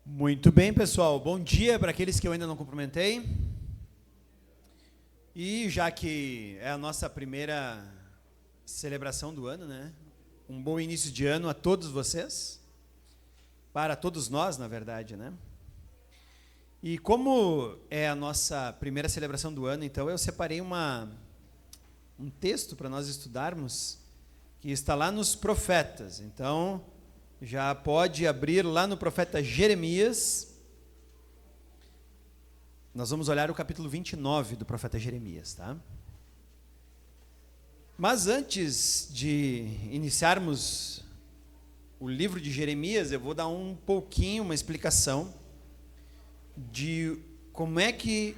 Muito bem, pessoal. Bom dia para aqueles que eu ainda não cumprimentei. E já que é a nossa primeira celebração do ano, né? Um bom início de ano a todos vocês. Para todos nós, na verdade, né? E como é a nossa primeira celebração do ano, então eu separei um texto para nós estudarmos, que está lá nos Profetas. Então, já pode abrir lá no profeta Jeremias. Nós vamos olhar o capítulo 29 do profeta Jeremias, tá? Mas antes de iniciarmos o livro de Jeremias, eu vou dar uma explicação de como é que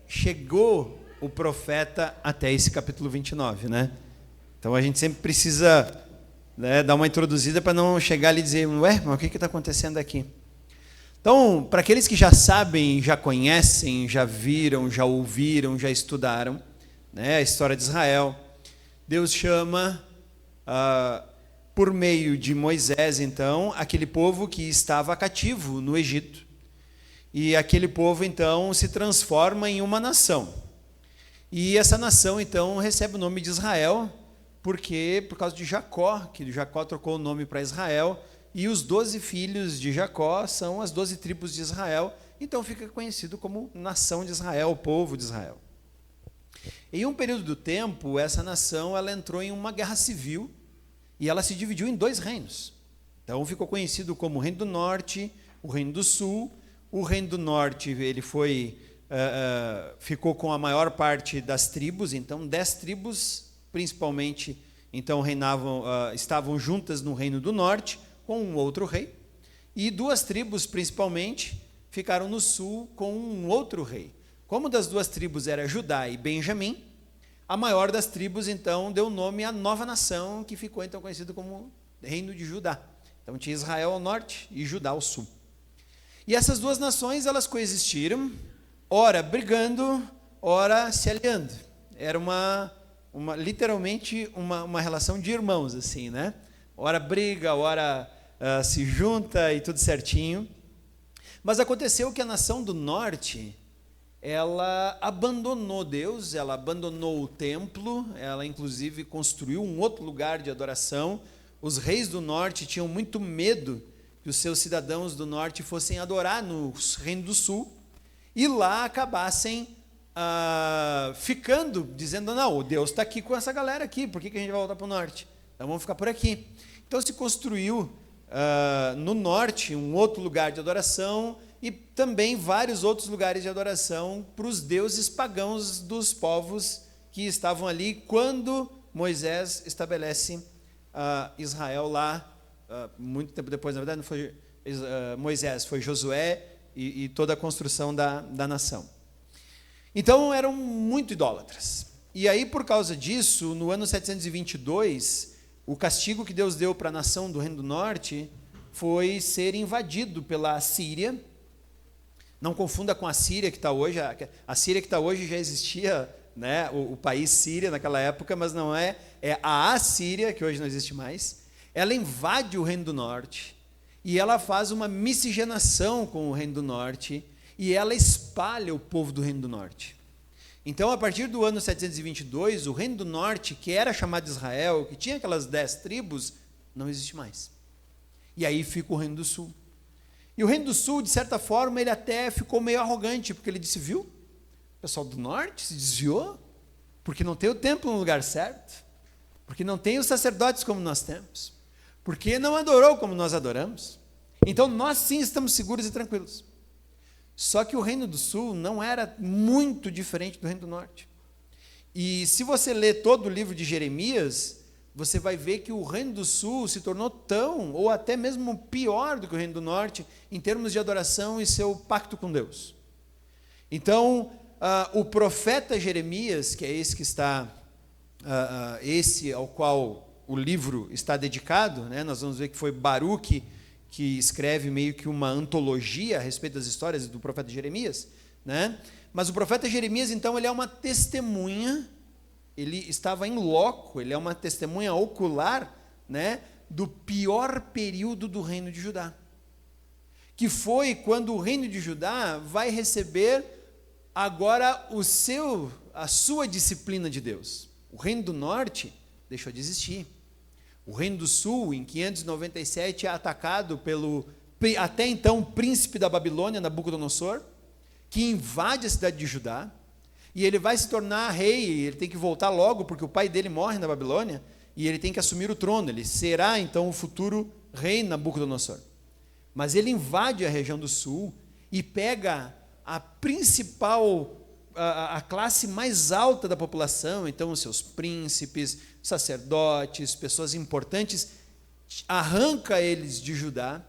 chegou o profeta até esse capítulo 29, né? Então a gente sempre precisa, né, dar uma introduzida para não chegar ali e dizer, ué, mas o que está acontecendo aqui? Então, para aqueles que já sabem, já conhecem, já viram, já ouviram, já estudaram, né, a história de Israel, Deus chama, por meio de Moisés, então, aquele povo que estava cativo no Egito. E aquele povo, então, se transforma em uma nação. E essa nação, então, recebe o nome de Israel, por causa de Jacó, que Jacó trocou o nome para Israel, e os 12 filhos de Jacó são as 12 tribos de Israel, então fica conhecido como nação de Israel, o povo de Israel. Em um período do tempo, essa nação ela entrou em uma guerra civil, e ela se dividiu em 2 reinos. Então ficou conhecido como o Reino do Norte, o Reino do Sul. O Reino do Norte ele ficou com a maior parte das tribos, então 10 tribos principalmente, então estavam juntas no Reino do Norte, com um outro rei, e 2 tribos, principalmente, ficaram no sul com um outro rei. Como das 2 tribos era Judá e Benjamim, a maior das tribos, então, deu nome à nova nação, que ficou, então, conhecido como Reino de Judá. Então, tinha Israel ao norte e Judá ao sul. E essas 2 nações, elas coexistiram, ora brigando, ora se aliando. Era literalmente uma relação de irmãos, assim, né? Ora briga, ora se junta e tudo certinho. Mas aconteceu que a nação do norte, ela abandonou Deus, ela abandonou o templo, ela inclusive construiu um outro lugar de adoração. Os reis do norte tinham muito medo que os seus cidadãos do norte fossem adorar no Reino do Sul, e lá acabassem ficando, dizendo, não, Deus está aqui com essa galera aqui, por que a gente vai voltar para o norte? Então vamos ficar por aqui. Então se construiu no norte um outro lugar de adoração, e também vários outros lugares de adoração para os deuses pagãos dos povos que estavam ali, quando Moisés estabelece Israel lá, muito tempo depois, na verdade não foi Moisés, foi Josué e toda a construção da nação. Então eram muito idólatras. E aí, por causa disso, no ano 722, o castigo que Deus deu para a nação do Reino do Norte foi ser invadido pela Síria. Não confunda com a Síria que está hoje. A Síria que está hoje já existia, né, o país Síria naquela época, mas não é a Assíria, que hoje não existe mais. Ela invade o Reino do Norte e ela faz uma miscigenação com o Reino do Norte e ela espalha o povo do Reino do Norte. Então, a partir do ano 722, o Reino do Norte, que era chamado de Israel, que tinha aquelas 10 tribos, não existe mais. E aí fica o Reino do Sul. E o Reino do Sul, de certa forma, ele até ficou meio arrogante, porque ele disse, viu, o pessoal do Norte se desviou, porque não tem o templo no lugar certo, porque não tem os sacerdotes como nós temos, porque não adorou como nós adoramos. Então, nós sim estamos seguros e tranquilos. Só que o Reino do Sul não era muito diferente do Reino do Norte. E se você ler todo o livro de Jeremias, você vai ver que o Reino do Sul se tornou tão, ou até mesmo pior do que o Reino do Norte, em termos de adoração e seu pacto com Deus. Então, o profeta Jeremias, que é esse que está, esse ao qual o livro está dedicado, né? Nós vamos ver que foi Baruque que escreve meio que uma antologia a respeito das histórias do profeta Jeremias, né? Mas o profeta Jeremias, então, ele é uma testemunha, ele estava em loco, ele é uma testemunha ocular, né, do pior período do reino de Judá, que foi quando o reino de Judá vai receber agora a sua disciplina de Deus. O reino do norte deixou de existir. O reino do sul, em 597, é atacado pelo, até então, príncipe da Babilônia, Nabucodonosor, que invade a cidade de Judá, e ele vai se tornar rei, ele tem que voltar logo, porque o pai dele morre na Babilônia, e ele tem que assumir o trono, ele será então o futuro rei Nabucodonosor. Mas ele invade a região do sul e pega a principal, a classe mais alta da população, então os seus príncipes, sacerdotes, pessoas importantes, arranca eles de Judá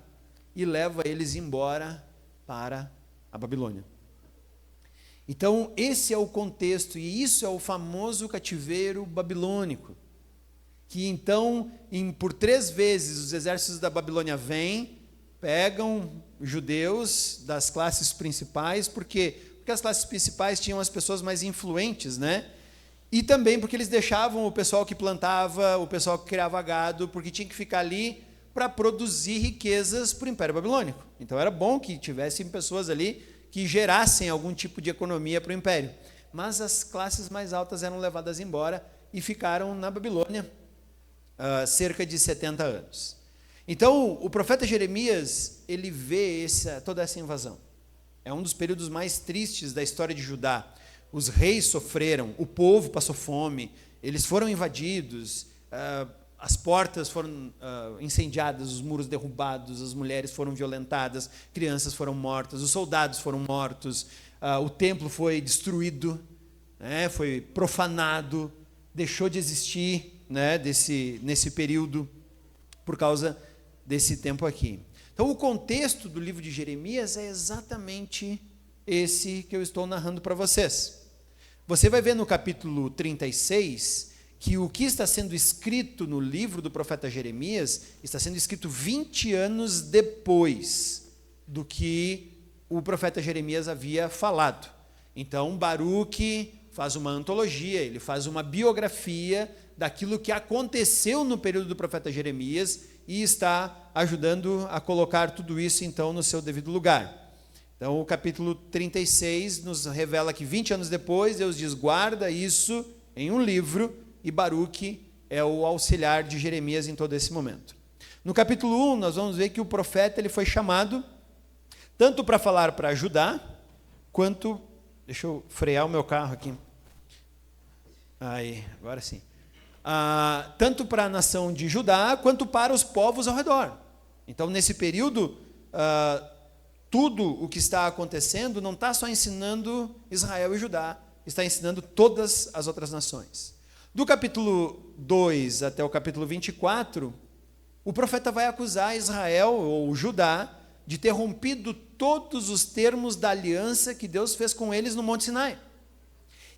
e leva eles embora para a Babilônia. Então, esse é o contexto, e isso é o famoso cativeiro babilônico, que então, por 3 vezes, os exércitos da Babilônia vêm, pegam judeus das classes principais, porque as classes principais tinham as pessoas mais influentes, né? E também porque eles deixavam o pessoal que plantava, o pessoal que criava gado, porque tinha que ficar ali para produzir riquezas para o Império Babilônico. Então, era bom que tivessem pessoas ali que gerassem algum tipo de economia para o Império. Mas as classes mais altas eram levadas embora e ficaram na Babilônia cerca de 70 anos. Então, o profeta Jeremias, ele vê toda essa invasão. É um dos períodos mais tristes da história de Judá. Os reis sofreram, o povo passou fome, eles foram invadidos, as portas foram incendiadas, os muros derrubados, as mulheres foram violentadas, crianças foram mortas, os soldados foram mortos, o templo foi destruído, né, foi profanado, deixou de existir, né, nesse período, por causa desse tempo aqui. Então, o contexto do livro de Jeremias é exatamente esse que eu estou narrando para vocês. Você vai ver no capítulo 36 que o que está sendo escrito no livro do profeta Jeremias está sendo escrito 20 anos depois do que o profeta Jeremias havia falado. Então, Baruque faz uma antologia, ele faz uma biografia daquilo que aconteceu no período do profeta Jeremias e está ajudando a colocar tudo isso, então, no seu devido lugar. Então, o capítulo 36 nos revela que 20 anos depois, Deus diz, guarda isso em um livro, e Baruque é o auxiliar de Jeremias em todo esse momento. No capítulo 1, nós vamos ver que o profeta ele foi chamado tanto para falar para Judá, quanto... Deixa eu frear o meu carro aqui. Aí, agora sim. Tanto para a nação de Judá, quanto para os povos ao redor. Então, nesse período, tudo o que está acontecendo não está só ensinando Israel e Judá, está ensinando todas as outras nações. Do capítulo 2 até o capítulo 24, o profeta vai acusar Israel, ou Judá, de ter rompido todos os termos da aliança que Deus fez com eles no Monte Sinai.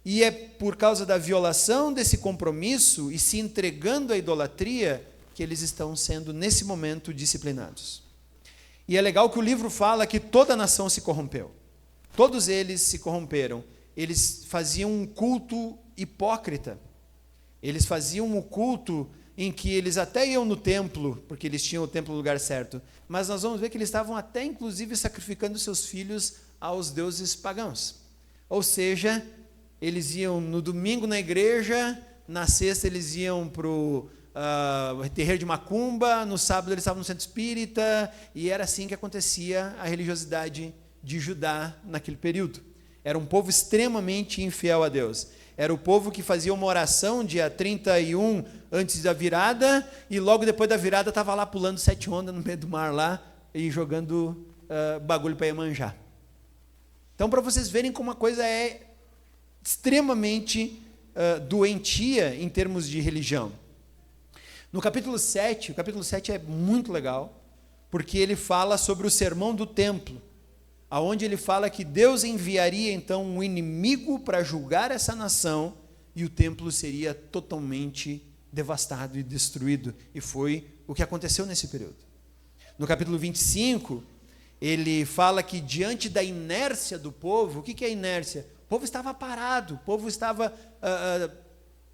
E é por causa da violação desse compromisso e se entregando à idolatria que eles estão sendo, nesse momento, disciplinados. E é legal que o livro fala que toda a nação se corrompeu. Todos eles se corromperam. Eles faziam um culto hipócrita. Eles faziam um culto em que eles até iam no templo, porque eles tinham o templo no lugar certo, mas nós vamos ver que eles estavam até, inclusive, sacrificando seus filhos aos deuses pagãos. Ou seja, eles iam no domingo na igreja, na sexta eles iam para o terreiro de macumba, no sábado eles estavam no centro espírita, e era assim que acontecia a religiosidade de Judá naquele período. Era um povo extremamente infiel a Deus. Era o povo que fazia uma oração dia 31 antes da virada, e logo depois da virada estava lá pulando 7 ondas no meio do mar lá, e jogando bagulho para Iemanjá. Então, para vocês verem como a coisa é extremamente doentia em termos de religião. No capítulo 7, o capítulo 7 é muito legal, porque ele fala sobre o sermão do templo, aonde ele fala que Deus enviaria então um inimigo para julgar essa nação, e o templo seria totalmente devastado e destruído, e foi o que aconteceu nesse período. No capítulo 25, ele fala que diante da inércia do povo, o que é a inércia? O povo estava parado, o povo estava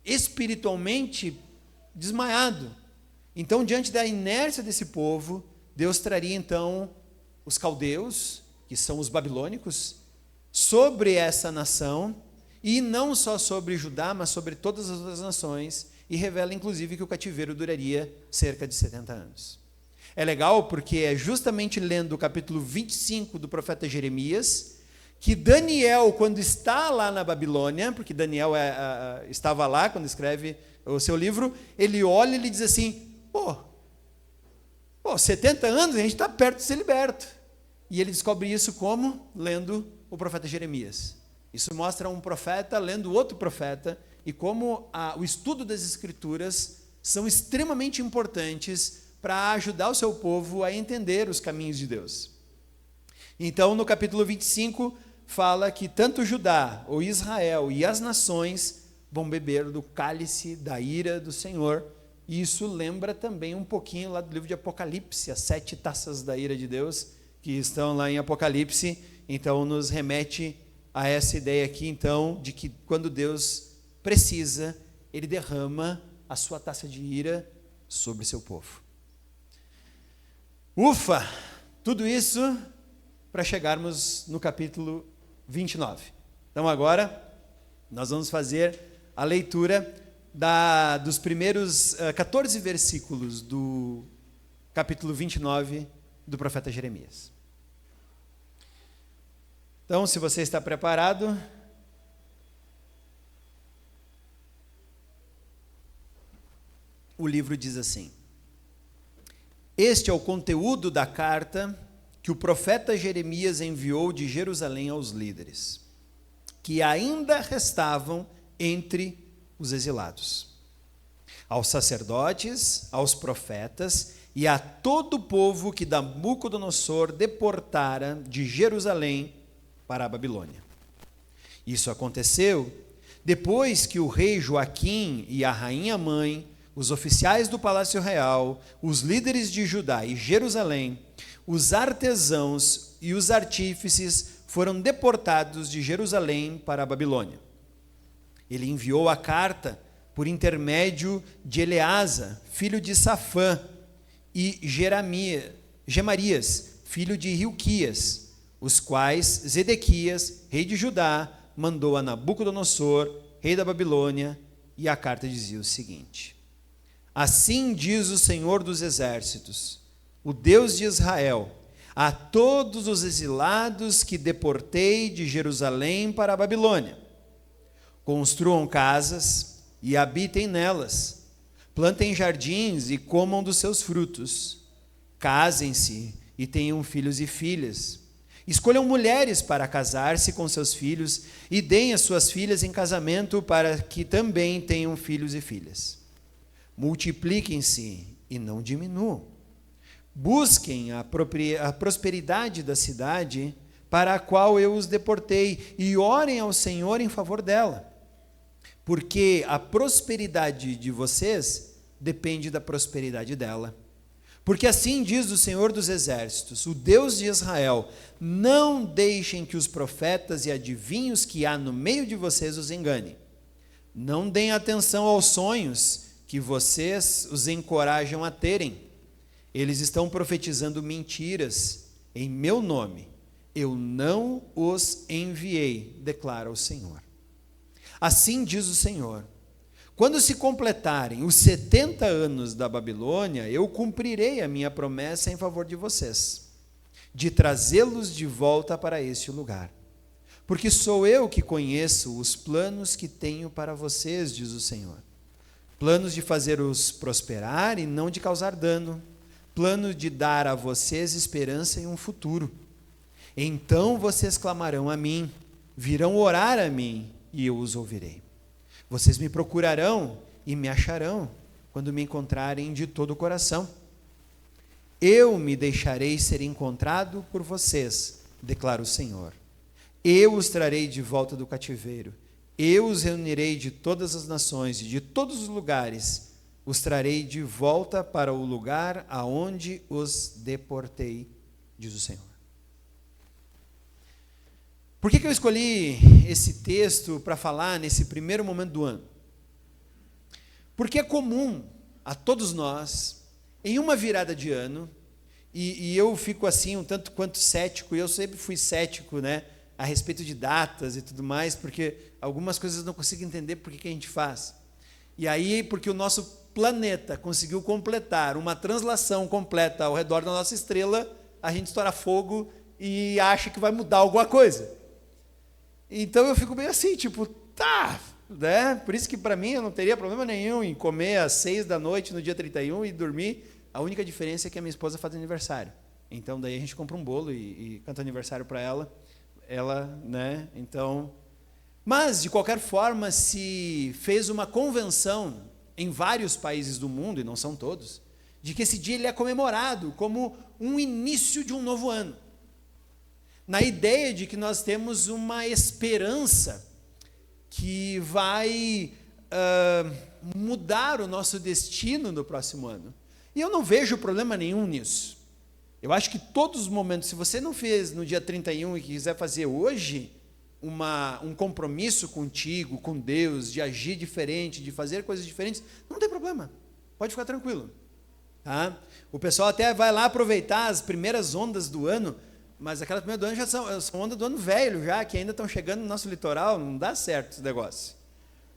espiritualmente desmaiado. Então, diante da inércia desse povo, Deus traria então os caldeus, que são os babilônicos, sobre essa nação, e não só sobre Judá, mas sobre todas as outras nações, e revela inclusive que o cativeiro duraria cerca de 70 anos. É legal porque é justamente lendo o capítulo 25 do profeta Jeremias, que Daniel, quando está lá na Babilônia, porque Daniel estava lá quando escreve o seu livro, ele olha e ele diz assim, 70 anos, a gente está perto de ser liberto. E ele descobre isso como? Lendo o profeta Jeremias. Isso mostra um profeta lendo outro profeta, e como o estudo das Escrituras são extremamente importantes para ajudar o seu povo a entender os caminhos de Deus. Então, no capítulo 25, fala que tanto Judá, ou Israel, e as nações vão beber do cálice da ira do Senhor. E isso lembra também um pouquinho lá do livro de Apocalipse, as 7 taças da ira de Deus, que estão lá em Apocalipse. Então, nos remete a essa ideia aqui, então, de que quando Deus precisa, Ele derrama a sua taça de ira sobre seu povo. Ufa! Tudo isso para chegarmos no capítulo 29. Então, agora, nós vamos fazer a leitura dos primeiros 14 versículos do capítulo 29 do profeta Jeremias. Então, se você está preparado, o livro diz assim: este é o conteúdo da carta que o profeta Jeremias enviou de Jerusalém aos líderes, que ainda restavam entre os exilados, aos sacerdotes, aos profetas e a todo o povo que Nabucodonosor deportara de Jerusalém para a Babilônia. Isso aconteceu depois que o rei Joaquim e a rainha mãe, os oficiais do palácio real, os líderes de Judá e Jerusalém, os artesãos e os artífices foram deportados de Jerusalém para a Babilônia. Ele enviou a carta por intermédio de Eleasa, filho de Safã, e Gemarias, filho de Hilquias, os quais Zedequias, rei de Judá, mandou a Nabucodonosor, rei da Babilônia, e a carta dizia o seguinte: assim diz o Senhor dos Exércitos, o Deus de Israel, a todos os exilados que deportei de Jerusalém para a Babilônia: construam casas e habitem nelas, plantem jardins e comam dos seus frutos, casem-se e tenham filhos e filhas, escolham mulheres para casar-se com seus filhos e deem as suas filhas em casamento para que também tenham filhos e filhas. Multipliquem-se e não diminuam. Busquem a prosperidade da cidade para a qual eu os deportei e orem ao Senhor em favor dela, porque a prosperidade de vocês depende da prosperidade dela. Porque assim diz o Senhor dos Exércitos, o Deus de Israel: não deixem que os profetas e adivinhos que há no meio de vocês os enganem. Não deem atenção aos sonhos que vocês os encorajam a terem. Eles estão profetizando mentiras em meu nome. Eu não os enviei, declara o Senhor. Assim diz o Senhor: quando se completarem os 70 anos da Babilônia, eu cumprirei a minha promessa em favor de vocês, de trazê-los de volta para este lugar. Porque sou eu que conheço os planos que tenho para vocês, diz o Senhor. Planos de fazer-os prosperar e não de causar dano. Plano de dar a vocês esperança e um futuro. Então vocês clamarão a mim, virão orar a mim, e eu os ouvirei. Vocês me procurarão e me acharão, quando me encontrarem de todo o coração. Eu me deixarei ser encontrado por vocês, declara o Senhor. Eu os trarei de volta do cativeiro. Eu os reunirei de todas as nações e de todos os lugares. Os trarei de volta para o lugar aonde os deportei, diz o Senhor. Por que eu escolhi esse texto para falar nesse primeiro momento do ano? Porque é comum a todos nós, em uma virada de ano, E eu fico assim, um tanto quanto cético, e eu sempre fui cético, né, a respeito de datas e tudo mais, porque algumas coisas eu não consigo entender por que a gente faz. E aí, porque o nosso planeta conseguiu completar uma translação completa ao redor da nossa estrela, a gente estoura fogo e acha que vai mudar alguma coisa. Então eu fico meio assim, tipo, tá, né? Por isso que para mim eu não teria problema nenhum em comer às 6 da noite no dia 31 e dormir. A única diferença é que a minha esposa faz aniversário. Então daí a gente compra um bolo e canta aniversário para ela, né? Então, mas de qualquer forma se fez uma convenção em vários países do mundo, e não são todos, de que esse dia ele é comemorado como um início de um novo ano. Na ideia de que nós temos uma esperança que vai mudar o nosso destino no próximo ano. E eu não vejo problema nenhum nisso. Eu acho que todos os momentos, se você não fez no dia 31 e quiser fazer hoje, um compromisso contigo, com Deus, de agir diferente, de fazer coisas diferentes, não tem problema. Pode ficar tranquilo. Tá? O pessoal até vai lá aproveitar as primeiras ondas do ano, mas aquelas primeiras do ano já são ondas do ano velho, já, que ainda estão chegando no nosso litoral, não dá certo esse negócio.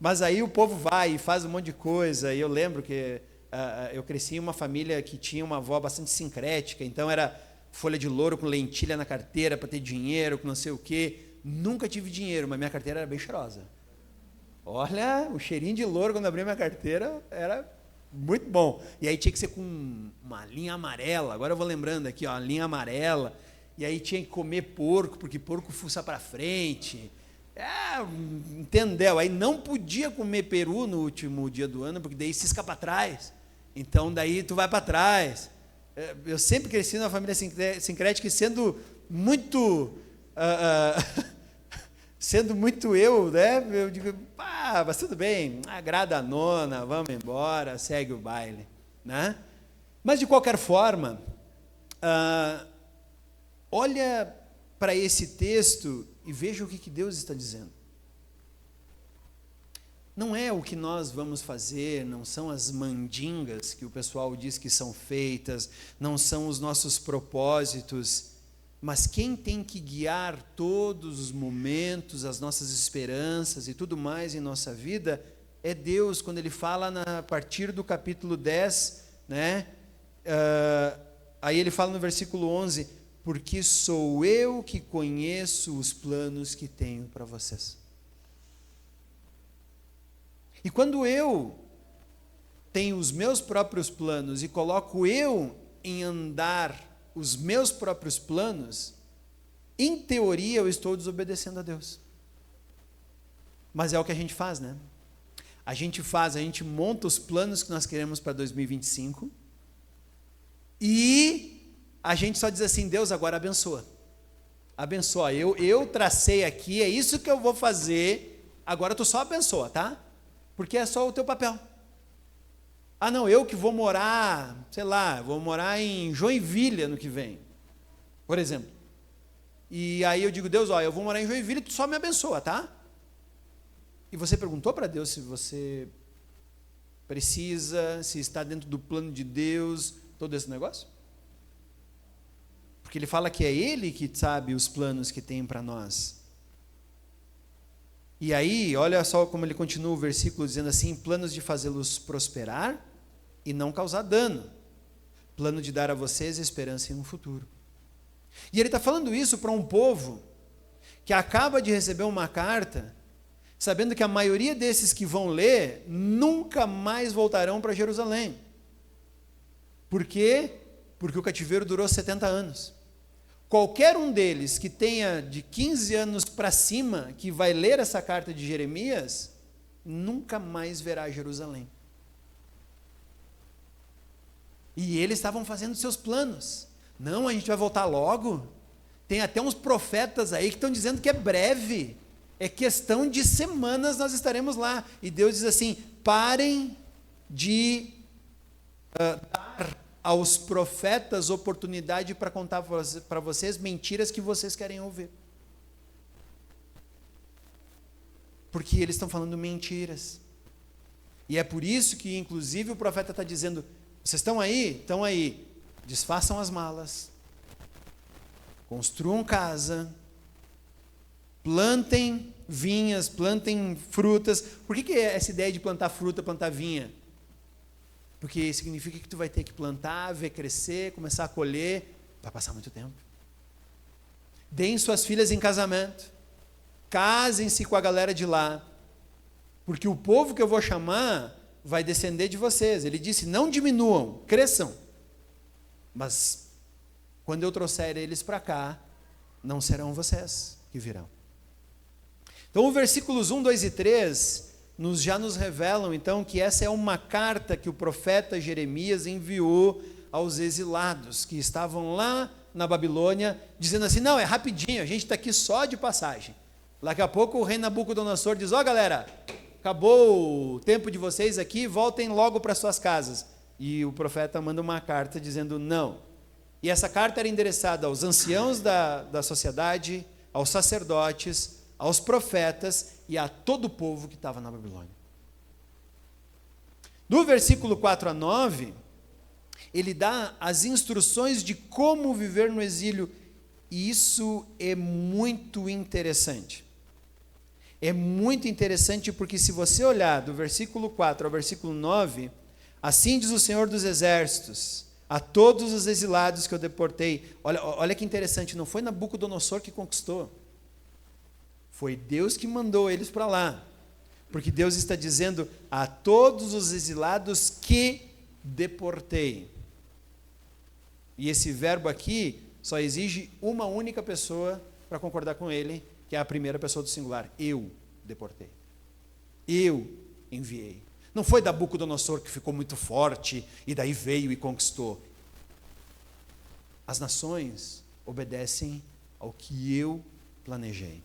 Mas aí o povo vai e faz um monte de coisa, e eu lembro que eu cresci em uma família que tinha uma avó bastante sincrética, então era folha de louro com lentilha na carteira para ter dinheiro, com não sei o quê. Nunca tive dinheiro, mas minha carteira era bem cheirosa. Olha, o cheirinho de louro quando abri minha carteira era muito bom. E aí tinha que ser com uma linha amarela, agora eu vou lembrando aqui, ó, linha amarela. E aí tinha que comer porco, porque porco fuça para frente. Entendeu? Aí não podia comer peru no último dia do ano, porque daí cisca para trás. Então daí tu vai para trás. Eu sempre cresci numa família sincrética e sendo muito eu, né? Eu digo, mas tudo bem, agrada a nona, vamos embora, segue o baile, né? Mas de qualquer forma, olha para esse texto e veja o que Deus está dizendo. Não é o que nós vamos fazer, não são as mandingas que o pessoal diz que são feitas, não são os nossos propósitos, mas quem tem que guiar todos os momentos, as nossas esperanças e tudo mais em nossa vida é Deus, quando Ele fala a partir do capítulo 10, né? Aí Ele fala no versículo 11, porque sou eu que conheço os planos que tenho para vocês. E quando eu tenho os meus próprios planos e coloco eu em andar os meus próprios planos, em teoria eu estou desobedecendo a Deus. Mas é o que a gente faz, né? A gente monta os planos que nós queremos para 2025 e a gente só diz assim, Deus, agora abençoa. Abençoa, eu tracei aqui, é isso que eu vou fazer, agora tu só abençoa, tá? Porque é só o teu papel. Não, eu que vou morar, sei lá, vou morar em Joinville ano que vem, por exemplo. E aí eu digo, Deus, eu vou morar em Joinville, tu só me abençoa, tá? E você perguntou para Deus se você precisa, se está dentro do plano de Deus, todo esse negócio? Porque Ele fala que é Ele que sabe os planos que tem para nós. E aí, olha só como ele continua o versículo dizendo assim, planos de fazê-los prosperar e não causar dano, plano de dar a vocês esperança em um futuro. E ele está falando isso para um povo que acaba de receber uma carta, sabendo que a maioria desses que vão ler, nunca mais voltarão para Jerusalém. Por quê? Porque o cativeiro durou 70 anos. Qualquer um deles que tenha de 15 anos para cima, que vai ler essa carta de Jeremias, nunca mais verá Jerusalém. E eles estavam fazendo seus planos. Não, a gente vai voltar logo. Tem até uns profetas aí que estão dizendo que é breve. É questão de semanas nós estaremos lá. E Deus diz assim, parem de dar aos profetas oportunidade para contar para vocês mentiras que vocês querem ouvir. Porque eles estão falando mentiras. E é por isso que, inclusive, o profeta está dizendo, vocês estão aí? Estão aí. desfaçam as malas, construam casa, plantem vinhas, plantem frutas. Por que é essa ideia de plantar fruta, plantar vinha? Porque significa que tu vai ter que plantar, ver crescer, começar a colher, vai passar muito tempo. Deem suas filhas em casamento, casem-se com a galera de lá, porque o povo que eu vou chamar vai descender de vocês. Ele disse, não diminuam, cresçam, mas quando eu trouxer eles para cá, não serão vocês que virão. Então, os versículos 1, 2 e 3 já nos revelam, então, que essa é uma carta que o profeta Jeremias enviou aos exilados, que estavam lá na Babilônia, dizendo assim, não, é rapidinho, a gente está aqui só de passagem. Daqui a pouco o rei Nabucodonosor diz, ó galera, acabou o tempo de vocês aqui, voltem logo para suas casas. E o profeta manda uma carta dizendo não. E essa carta era endereçada aos anciãos da sociedade, aos sacerdotes, aos profetas e a todo o povo que estava na Babilônia. Do versículo 4 a 9, ele dá as instruções de como viver no exílio, e isso é muito interessante. É muito interessante porque se você olhar do versículo 4 ao versículo 9, assim diz o Senhor dos Exércitos, a todos os exilados que eu deportei. Olha que interessante, não foi Nabucodonosor que conquistou, foi Deus que mandou eles para lá, porque Deus está dizendo a todos os exilados que deportei. E esse verbo aqui só exige uma única pessoa para concordar com ele, que é a primeira pessoa do singular. Eu deportei. Eu enviei. Não foi Nabucodonosor que ficou muito forte e daí veio e conquistou. As nações obedecem ao que eu planejei.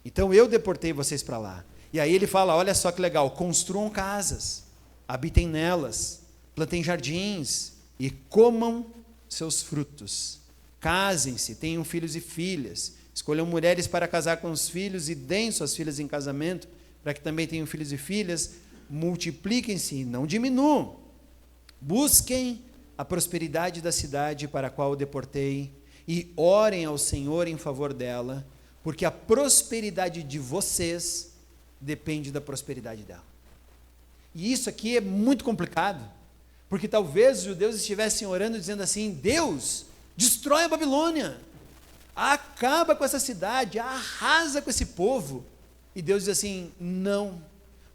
Então eu deportei vocês para lá. E aí ele fala, olha só que legal, construam casas, habitem nelas, plantem jardins e comam seus frutos. Casem-se, tenham filhos e filhas, escolham mulheres para casar com os filhos e deem suas filhas em casamento, para que também tenham filhos e filhas, multipliquem-se e não diminuam. Busquem a prosperidade da cidade para a qual eu deportei e orem ao Senhor em favor dela, porque a prosperidade de vocês depende da prosperidade dela. E isso aqui é muito complicado, porque talvez os judeus estivessem orando dizendo assim, Deus, destrói a Babilônia, acaba com essa cidade, arrasa com esse povo. E Deus diz assim, não,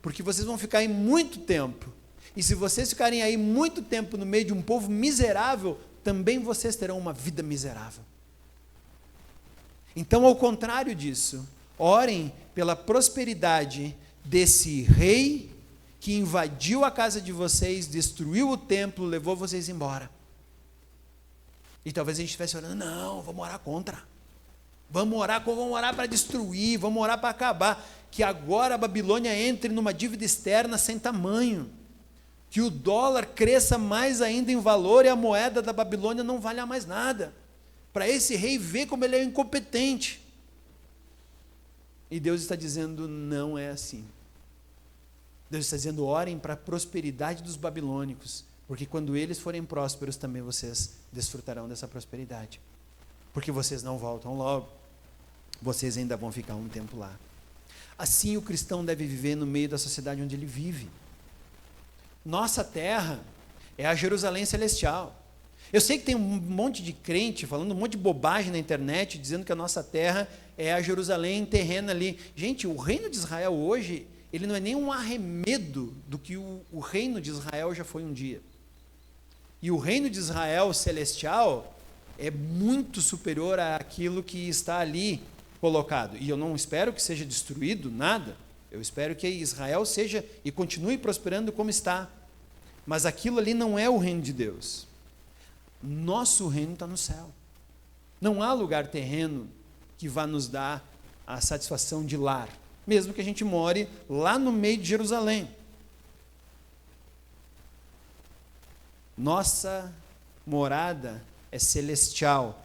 porque vocês vão ficar aí muito tempo, e se vocês ficarem aí muito tempo no meio de um povo miserável, também vocês terão uma vida miserável. Então, ao contrário disso, orem pela prosperidade desse rei que invadiu a casa de vocês, destruiu o templo, levou vocês embora. E talvez a gente estivesse orando, não, vamos orar contra. Vamos orar para destruir, vamos orar para acabar. Que agora a Babilônia entre numa dívida externa sem tamanho. Que o dólar cresça mais ainda em valor e a moeda da Babilônia não valha mais nada. Para esse rei ver como ele é incompetente. E Deus está dizendo, não é assim. Deus está dizendo, orem para a prosperidade dos babilônicos, porque quando eles forem prósperos, também vocês desfrutarão dessa prosperidade. Porque vocês não voltam logo, vocês ainda vão ficar um tempo lá. Assim o cristão deve viver no meio da sociedade onde ele vive. Nossa terra é a Jerusalém celestial. Eu sei que tem um monte de crente falando um monte de bobagem na internet, dizendo que a nossa terra é a Jerusalém terrena ali. Gente, o reino de Israel hoje, ele não é nem um arremedo do que o reino de Israel já foi um dia. E o reino de Israel celestial é muito superior àquilo que está ali colocado. E eu não espero que seja destruído, nada. Eu espero que Israel seja e continue prosperando como está. Mas aquilo ali não é o reino de Deus. Nosso reino está no céu. Não há lugar terreno que vá nos dar a satisfação de lar, mesmo que a gente more lá no meio de Jerusalém. Nossa morada é celestial.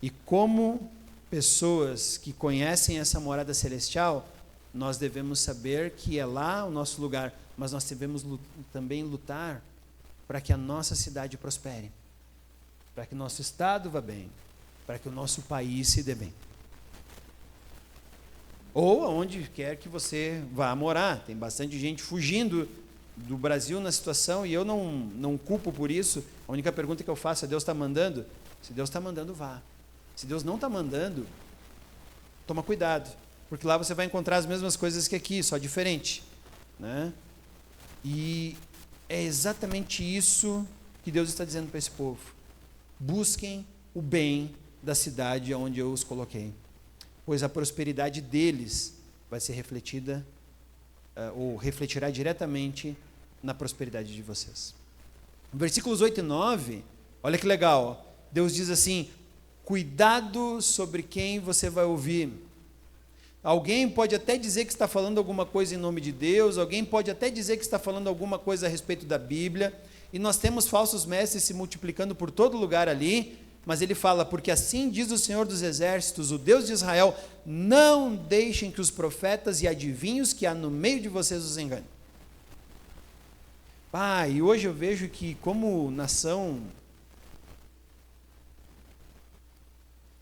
E como pessoas que conhecem essa morada celestial, nós devemos saber que é lá o nosso lugar, mas nós devemos também lutar para que a nossa cidade prospere. para que nosso estado vá bem, para que o nosso país se dê bem. Ou aonde quer que você vá morar. Tem bastante gente fugindo do Brasil na situação e eu não culpo por isso. A única pergunta que eu faço é: Deus está mandando? Se Deus está mandando, vá. Se Deus não está mandando, toma cuidado, porque lá você vai encontrar as mesmas coisas que aqui, só diferente, né? E é exatamente isso que Deus está dizendo para esse povo: busquem o bem da cidade onde eu os coloquei, pois a prosperidade deles vai ser refletida, ou refletirá diretamente na prosperidade de vocês. Versículos 8 e 9, olha que legal, Deus diz assim: cuidado sobre quem você vai ouvir. Alguém pode até dizer que está falando alguma coisa em nome de Deus, alguém pode até dizer que está falando alguma coisa a respeito da Bíblia, e nós temos falsos mestres se multiplicando por todo lugar ali, mas ele fala: porque assim diz o Senhor dos Exércitos, o Deus de Israel, não deixem que os profetas e adivinhos que há no meio de vocês os enganem. E hoje eu vejo que, como nação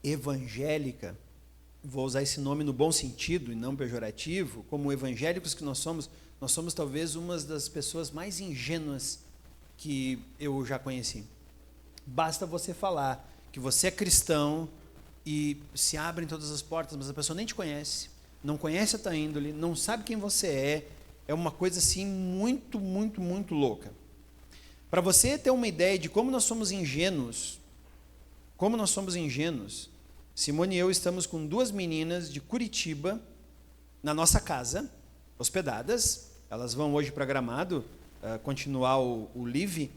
evangélica, vou usar esse nome no bom sentido e não pejorativo, como evangélicos que nós somos talvez uma das pessoas mais ingênuas que eu já conheci. Basta você falar que você é cristão e se abrem todas as portas, mas a pessoa nem te conhece, não conhece a tua índole, não sabe quem você é uma coisa assim muito, muito, muito louca. Para você ter uma ideia de como nós somos ingênuos, Simone e eu estamos com 2 meninas de Curitiba na nossa casa, hospedadas. Elas vão hoje para Gramado continuar o Live,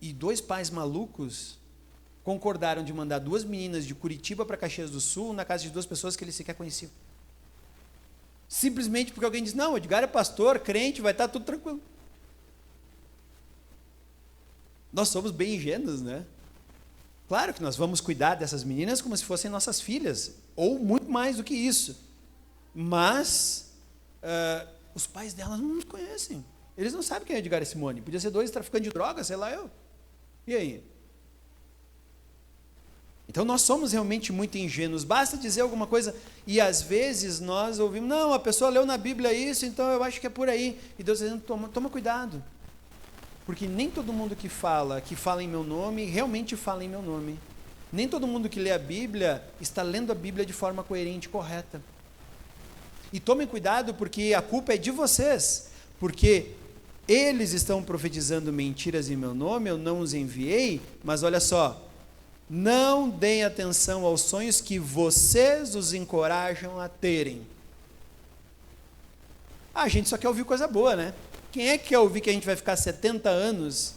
e 2 pais malucos concordaram de mandar 2 meninas de Curitiba para Caxias do Sul na casa de 2 pessoas que eles sequer conheciam. Simplesmente porque alguém diz: não, o Edgar é pastor, crente, vai estar tudo tranquilo. Nós somos bem ingênuos, né? Claro que nós vamos cuidar dessas meninas como se fossem nossas filhas, ou muito mais do que isso. Mas os pais delas não nos conhecem. Eles não sabem quem é Edgar e Simone. Podia ser 2 traficantes de drogas, sei lá eu. E aí? Então nós somos realmente muito ingênuos. Basta dizer alguma coisa e às vezes nós ouvimos: não, a pessoa leu na Bíblia isso, então eu acho que é por aí. E Deus está dizendo: toma cuidado. Porque nem todo mundo que fala em meu nome, realmente fala em meu nome. Nem todo mundo que lê a Bíblia está lendo a Bíblia de forma coerente e correta. E tomem cuidado, porque a culpa é de vocês. Porque eles estão profetizando mentiras em meu nome, eu não os enviei, mas olha só, não deem atenção aos sonhos que vocês os encorajam a terem. A gente só quer ouvir coisa boa, né? Quem é que quer ouvir que a gente vai ficar 70 anos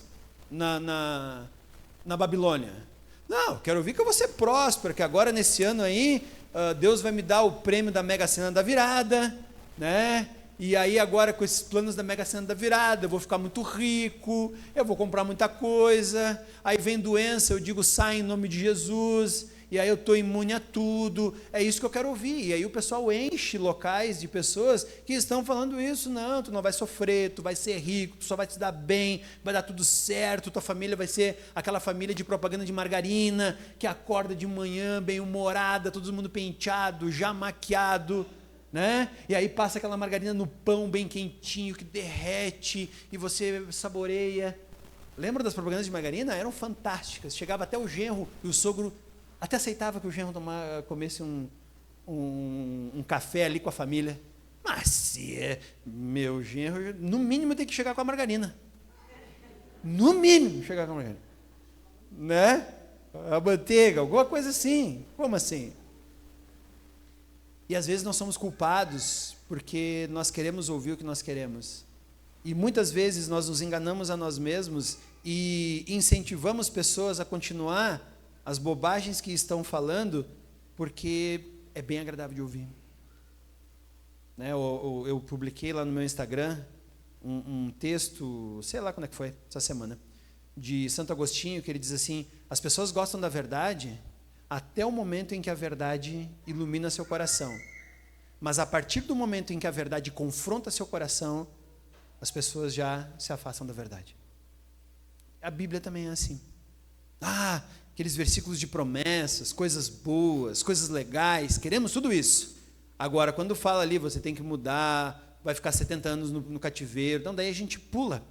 na Babilônia? Não, eu quero ouvir que eu vou ser próspero, que agora nesse ano aí, Deus vai me dar o prêmio da Mega Sena da virada, né? E aí agora com esses planos da Mega Sena da virada, eu vou ficar muito rico, eu vou comprar muita coisa, aí vem doença, eu digo: sai em nome de Jesus, e aí eu estou imune a tudo. É isso que eu quero ouvir. E aí o pessoal enche locais de pessoas que estão falando isso: não, tu não vai sofrer, tu vai ser rico, tu só vai te dar bem, vai dar tudo certo, tua família vai ser aquela família de propaganda de margarina, que acorda de manhã bem-humorada, todo mundo penteado, já maquiado, né? E aí passa aquela margarina no pão bem quentinho, que derrete, e você saboreia. Lembra das propagandas de margarina? Eram fantásticas. Chegava até o genro, e o sogro até aceitava que o genro comesse um café ali com a família. Mas se meu genro, no mínimo tem que chegar com a margarina. No mínimo chegar com a margarina. Né? A manteiga, alguma coisa assim. Como assim? E às vezes nós somos culpados porque nós queremos ouvir o que nós queremos. E muitas vezes nós nos enganamos a nós mesmos e incentivamos pessoas a continuar as bobagens que estão falando, porque é bem agradável de ouvir. Né? Eu publiquei lá no meu Instagram um texto, sei lá quando é que foi, essa semana, de Santo Agostinho, que ele diz assim: as pessoas gostam da verdade até o momento em que a verdade ilumina seu coração. Mas a partir do momento em que a verdade confronta seu coração, as pessoas já se afastam da verdade. A Bíblia também é assim. Aqueles versículos de promessas, coisas boas, coisas legais, queremos tudo isso. Agora, quando fala ali, você tem que mudar, vai ficar 70 anos no cativeiro, então daí a gente pula.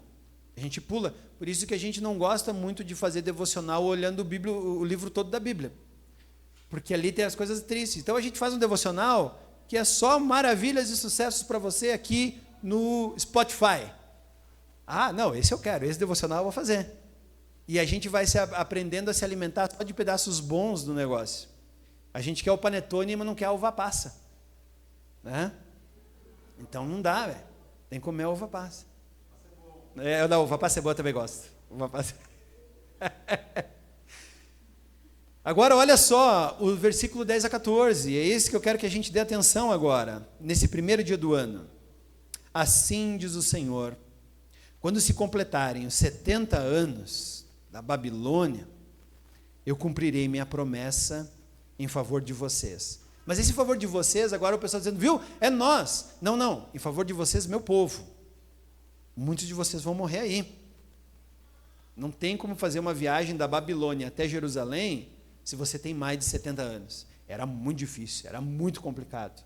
Por isso que a gente não gosta muito de fazer devocional olhando o livro todo da Bíblia. Porque ali tem as coisas tristes. Então a gente faz um devocional que é só maravilhas e sucessos para você aqui no Spotify. Não, esse eu quero, esse devocional eu vou fazer. E a gente vai aprendendo a se alimentar só de pedaços bons do negócio. A gente quer o panetone, mas não quer a uva passa. Né? Então não dá, velho. Tem que comer a uva passa. Não, uva passa é boa, eu também gosto. Uva passa. Agora, olha só, o versículo 10 a 14. É esse que eu quero que a gente dê atenção agora, nesse primeiro dia do ano. Assim diz o Senhor, quando se completarem os 70 anos da Babilônia, eu cumprirei minha promessa em favor de vocês. Mas esse favor de vocês, agora o pessoal dizendo, viu, é nós. Não, em favor de vocês, meu povo. Muitos de vocês vão morrer aí. Não tem como fazer uma viagem da Babilônia até Jerusalém se você tem mais de 70 anos. Era muito difícil, era muito complicado.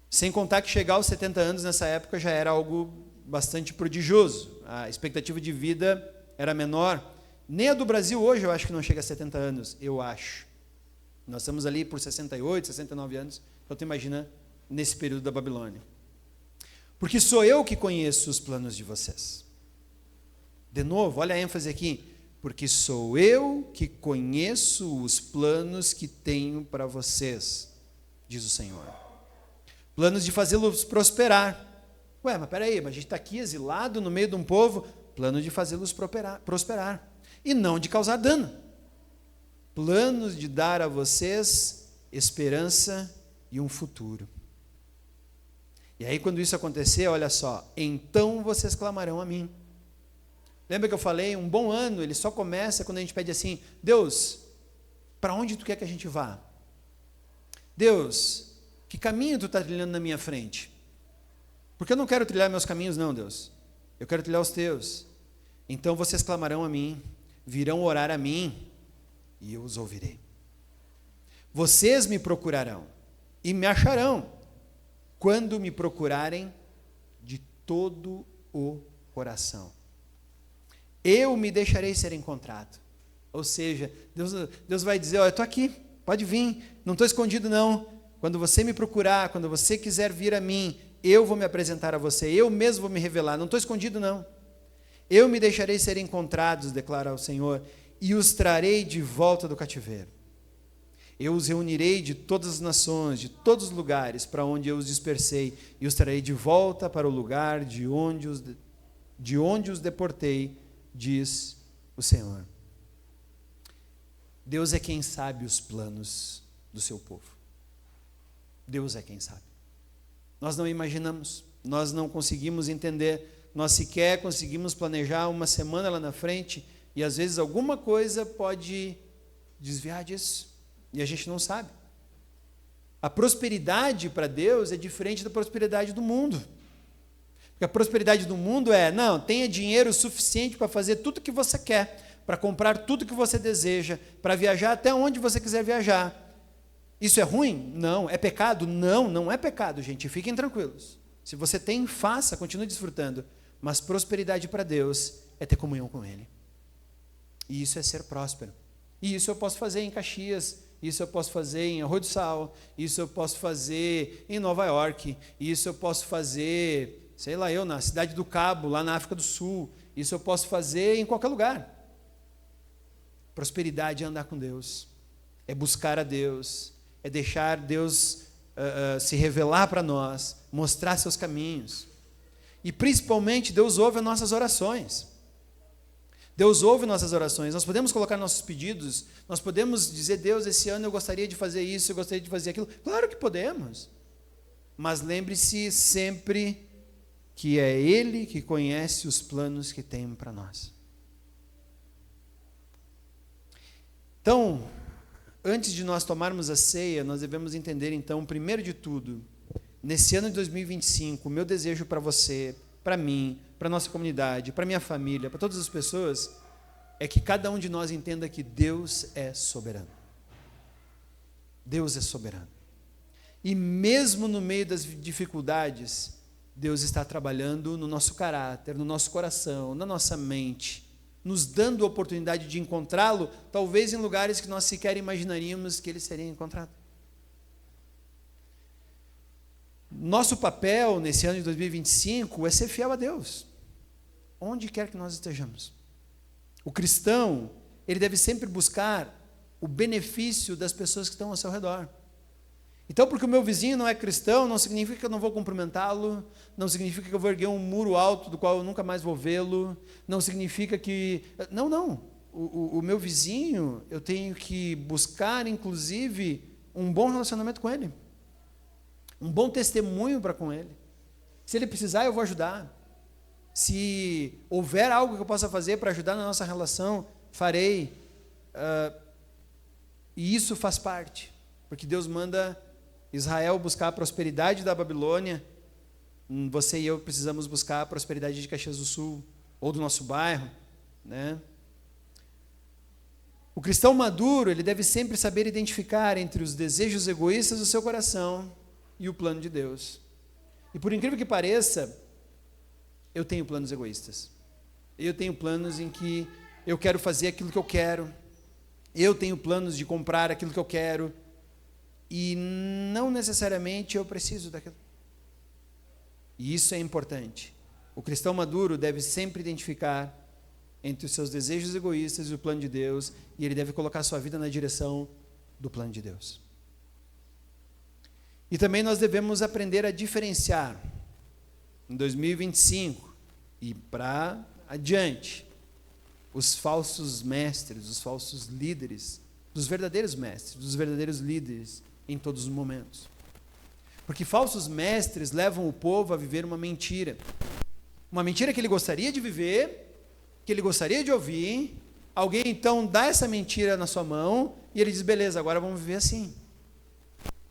Sem contar que chegar aos 70 anos nessa época já era algo bastante prodigioso. A expectativa de vida era menor. Nem a do Brasil hoje eu acho que não chega a 70 anos, eu acho. Nós estamos ali por 68, 69 anos, então tu imagina nesse período da Babilônia. Porque sou eu que conheço os planos de vocês. De novo, olha a ênfase aqui. Porque sou eu que conheço os planos que tenho para vocês, diz o Senhor. Planos de fazê-los prosperar. Mas peraí, mas a gente está aqui exilado no meio de um povo. Plano de fazê-los prosperar. E não de causar dano. Planos de dar a vocês esperança e um futuro. E aí quando isso acontecer, olha só, então vocês clamarão a mim. Lembra que eu falei, um bom ano, ele só começa quando a gente pede assim, Deus, para onde tu quer que a gente vá? Deus, que caminho tu está trilhando na minha frente? Porque eu não quero trilhar meus caminhos não, Deus. Eu quero trilhar os teus. Então vocês clamarão a mim, virão orar a mim, e eu os ouvirei. Vocês me procurarão, e me acharão, quando me procurarem de todo o coração. Eu me deixarei ser encontrado. Ou seja, Deus vai dizer, eu estou aqui, pode vir, não estou escondido não. Quando você me procurar, quando você quiser vir a mim, eu vou me apresentar a você, eu mesmo vou me revelar, não estou escondido não. Eu me deixarei ser encontrados, declara o Senhor, e os trarei de volta do cativeiro. Eu os reunirei de todas as nações, de todos os lugares para onde eu os dispersei, e os trarei de volta para o lugar de onde os deportei, diz o Senhor. Deus é quem sabe os planos do seu povo. Deus é quem sabe. Nós não imaginamos, nós não conseguimos entender, nós sequer conseguimos planejar uma semana lá na frente, e às vezes alguma coisa pode desviar disso, e a gente não sabe. A prosperidade para Deus é diferente da prosperidade do mundo. Porque a prosperidade do mundo tenha dinheiro suficiente para fazer tudo o que você quer, para comprar tudo o que você deseja, para viajar até onde você quiser viajar. Isso é ruim? Não. É pecado? Não, não é pecado, gente. Fiquem tranquilos. Se você tem, faça, continue desfrutando. Mas prosperidade para Deus é ter comunhão com Ele. E isso é ser próspero. E isso eu posso fazer em Caxias, isso eu posso fazer em Arroio do Sal, isso eu posso fazer em Nova York, isso eu posso fazer... sei lá, na Cidade do Cabo, lá na África do Sul. Isso eu posso fazer em qualquer lugar. Prosperidade é andar com Deus, é buscar a Deus, é deixar Deus se revelar para nós, mostrar seus caminhos. E principalmente Deus ouve as nossas orações. Deus ouve nossas orações. Nós podemos colocar nossos pedidos, nós podemos dizer, Deus, esse ano eu gostaria de fazer isso, eu gostaria de fazer aquilo. Claro que podemos. Mas lembre-se sempre que é Ele que conhece os planos que tem para nós. Então, antes de nós tomarmos a ceia, nós devemos entender, então, primeiro de tudo, nesse ano de 2025, o meu desejo para você, para mim, para a nossa comunidade, para a minha família, para todas as pessoas, é que cada um de nós entenda que Deus é soberano. Deus é soberano. E mesmo no meio das dificuldades, Deus está trabalhando no nosso caráter, no nosso coração, na nossa mente, nos dando a oportunidade de encontrá-lo, talvez em lugares que nós sequer imaginaríamos que ele seria encontrado. Nosso papel nesse ano de 2025 é ser fiel a Deus, onde quer que nós estejamos. O cristão, ele deve sempre buscar o benefício das pessoas que estão ao seu redor. Então, porque o meu vizinho não é cristão, não significa que eu não vou cumprimentá-lo, não significa que eu vou erguer um muro alto do qual eu nunca mais vou vê-lo, não significa que... Não. O meu vizinho, eu tenho que buscar, inclusive, um bom relacionamento com ele, um bom testemunho para com ele. Se ele precisar, eu vou ajudar. Se houver algo que eu possa fazer para ajudar na nossa relação, farei. E isso faz parte, porque Deus manda Israel buscar a prosperidade da Babilônia. Você e eu precisamos buscar a prosperidade de Caxias do Sul, ou do nosso bairro, né? O cristão maduro, ele deve sempre saber identificar entre os desejos egoístas do seu coração e o plano de Deus. E por incrível que pareça, eu tenho planos egoístas. Eu tenho planos em que eu quero fazer aquilo que eu quero. Eu tenho planos de comprar aquilo que eu quero. E não necessariamente eu preciso daquilo. E isso é importante. O cristão maduro deve sempre identificar entre os seus desejos egoístas e o plano de Deus, e ele deve colocar sua vida na direção do plano de Deus. E também nós devemos aprender a diferenciar, em 2025 e para adiante, os falsos mestres, os falsos líderes, dos verdadeiros mestres, dos verdadeiros líderes em todos os momentos. Porque falsos mestres levam o povo a viver uma mentira que ele gostaria de viver, que ele gostaria de ouvir. Alguém então dá essa mentira na sua mão e ele diz, beleza, agora vamos viver assim.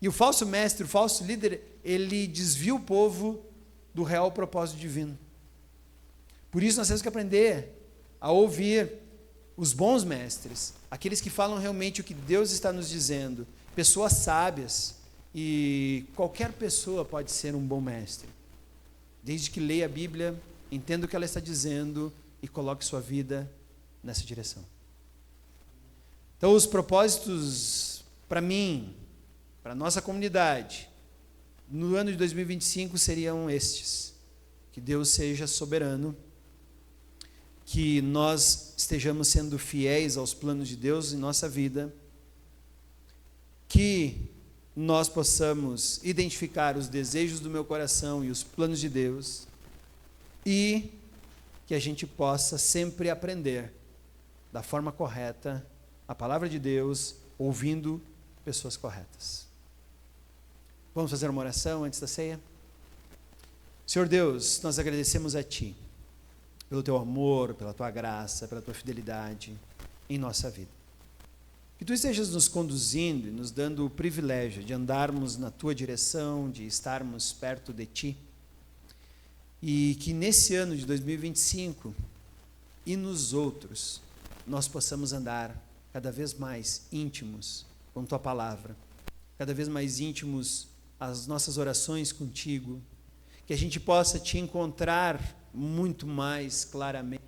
E o falso mestre, o falso líder, ele desvia o povo do real propósito divino. Por isso nós temos que aprender a ouvir os bons mestres, aqueles que falam realmente o que Deus está nos dizendo, pessoas sábias. E qualquer pessoa pode ser um bom mestre, desde que leia a Bíblia, entenda o que ela está dizendo e coloque sua vida nessa direção. Então, os propósitos para mim, para a nossa comunidade, no ano de 2025 seriam estes: que Deus seja soberano, que nós estejamos sendo fiéis aos planos de Deus em nossa vida, que nós possamos identificar os desejos do meu coração e os planos de Deus, e que a gente possa sempre aprender da forma correta a palavra de Deus, ouvindo pessoas corretas. Vamos fazer uma oração antes da ceia? Senhor Deus, nós agradecemos a Ti pelo Teu amor, pela Tua graça, pela Tua fidelidade em nossa vida. Que Tu estejas nos conduzindo e nos dando o privilégio de andarmos na Tua direção, de estarmos perto de Ti. E que nesse ano de 2025 e nos outros, nós possamos andar cada vez mais íntimos com Tua palavra, cada vez mais íntimos as nossas orações contigo, que a gente possa Te encontrar muito mais claramente